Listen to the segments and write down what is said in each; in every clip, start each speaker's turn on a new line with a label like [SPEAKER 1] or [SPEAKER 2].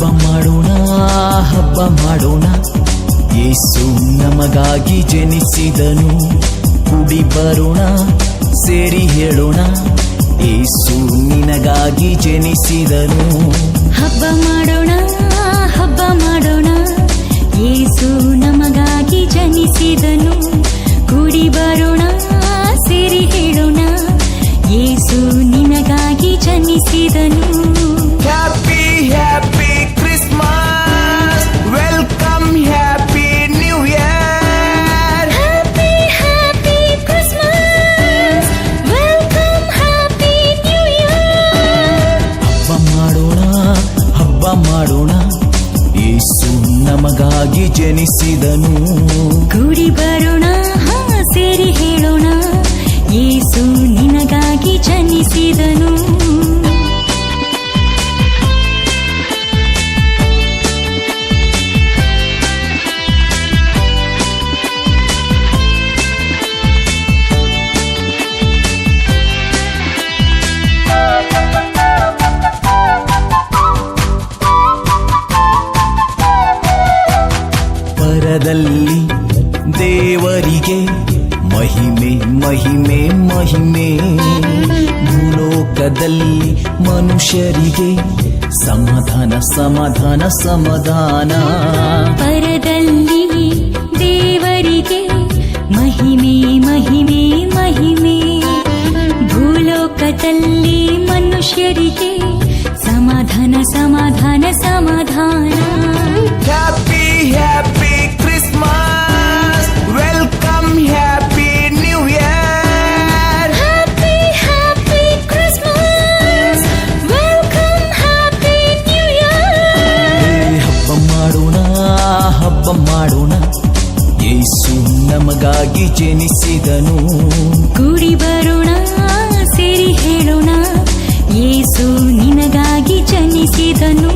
[SPEAKER 1] ಹಬ್ಬ ಮಾಡೋಣ ಯೇಸು ನಮಗಾಗಿ ಜನಿಸಿದನು. ಕೂಡಿ ಬರೋಣ ಸೇರಿ ಹೇಳೋಣ ಯೇಸು ನಿನಗಾಗಿ ಜನಿಸಿದನು.
[SPEAKER 2] ಹಬ್ಬ ಮಾಡೋಣ ಯೇಸು ನಮಗಾಗಿ ಜನಿಸಿದನು. ಕೂಡಿ ಬರೋಣ ಸೇರಿ ಹೇಳೋಣ ಯೇಸು ನಿನಗಾಗಿ ಜನಿಸಿದನು.
[SPEAKER 1] Happy happy Christmas, welcome happy new year.
[SPEAKER 2] Happy happy Christmas, welcome happy new year.
[SPEAKER 1] ಹಬ್ಬ ಮಾಡೋಣ ಯೇಸು ನಮಗಾಗಿ ಜನಿಸಿದನು.
[SPEAKER 2] ಕೂಡಿ ಬರೋಣ ಸೇರಿ ಹೇಳೋಣ ಯೇಸು ನಿನಗಾಗಿ ಜನಿಸಿದನು.
[SPEAKER 1] ಪರದಲ್ಲಿ ದೇವರಿಗೆ ಮಹಿಮೆ ಮಹಿಮೆ ಮಹಿಮೆ, ಭೂಲೋಕದಲ್ಲಿ ಮನುಷ್ಯರಿಗೆ ಸಮಾಧಾನ ಸಮಾಧಾನ ಸಮಾಧಾನ.
[SPEAKER 2] ಪರದಲ್ಲಿ ದೇವರಿಗೆ ಮಹಿಮೆ ಮಹಿಮೆ ಮಹಿಮೆ, ಭೂಲೋಕದಲ್ಲಿ ಮನುಷ್ಯರಿಗೆ ಸಮಾಧಾನ ಸಮಾಧಾನ ಸಮಾಧಾನ.
[SPEAKER 1] Happy happy Christmas, welcome happy new year.
[SPEAKER 2] Happy happy Christmas, welcome happy new year.
[SPEAKER 1] ಹಬ್ಬ ಮಾಡೋಣ ಯೇಸು ನಮಗಾಗಿ ಜನಿಸಿದನು.
[SPEAKER 2] ಕೂಡಿ ಬರೋಣ ಸೇರಿ ಹೇಳೋಣ ಯೇಸು ನಿನಗಾಗಿ ಜನಿಸಿದನು.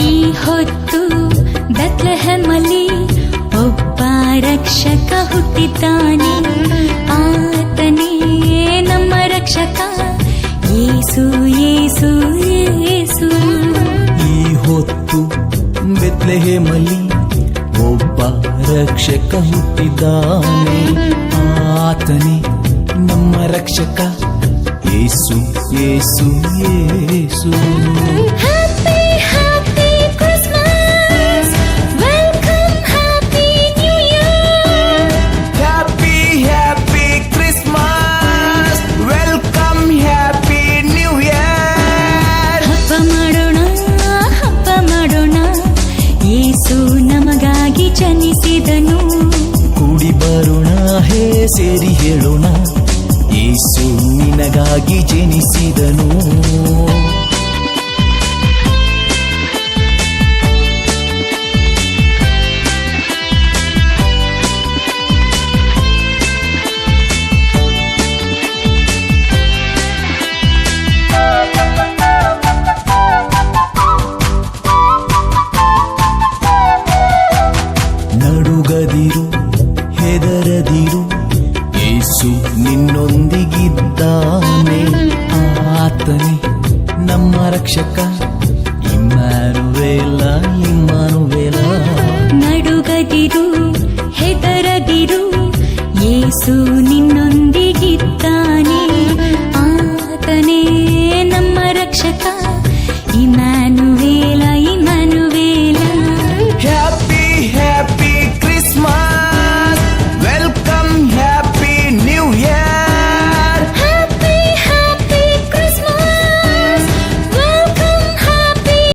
[SPEAKER 2] ಈ ಹೊತ್ತು ಬೆತ್ಲೆಹೇಮಲ್ಲಿ ಒಬ್ಬ ರಕ್ಷಕ ಹುಟ್ಟಿದ್ದಾನೆ. ಆತನೇ ನಮ್ಮ ರಕ್ಷಕ ಯೇಸು ಯೇಸು ಯೇಸು.
[SPEAKER 1] ಈ ಹೊತ್ತು ಬೆತ್ಲೆಹೇಮಲ್ಲಿ ಒಬ್ಬ ರಕ್ಷಕ ಹುಟ್ಟಿದ್ದಾನೆ. ಆತನೇ ನಮ್ಮ ರಕ್ಷಕ Yesu Yesu Yesu.
[SPEAKER 2] Happy happy Christmas, welcome happy new year.
[SPEAKER 1] Happy happy Christmas, welcome happy new year.
[SPEAKER 2] ಹಬ್ಬ ಮಾಡೋಣ ಯೇಸು ನಮಗಾಗಿ ಜನಿಸಿದನು.
[SPEAKER 1] ಕೂಡಿ ಬರೋಣ ಸೇರಿ ಹೇಳೋಣ ಯೇಸು ನಿನಗಾಗಿ ಜನಿಸಿದನು. ನಡುಗದಿರು ಹೆದರದಿರು ಯೇಸು ನಿನ್ನೊಂದಿಗಿದ್ದಾನೆ. ಆತನೇ ನಮ್ಮ ರಕ್ಷಕ ಇಮ್ಮಾನುವೇಲ ಇಮ್ಮಾನುವೇಲ.
[SPEAKER 2] ನಡುಗದಿರು ಹೆದರದಿರು ಯೇಸು ನಿನ್ನೊಂದಿಗಿದ್ದಾನೆ. ಆತನೇ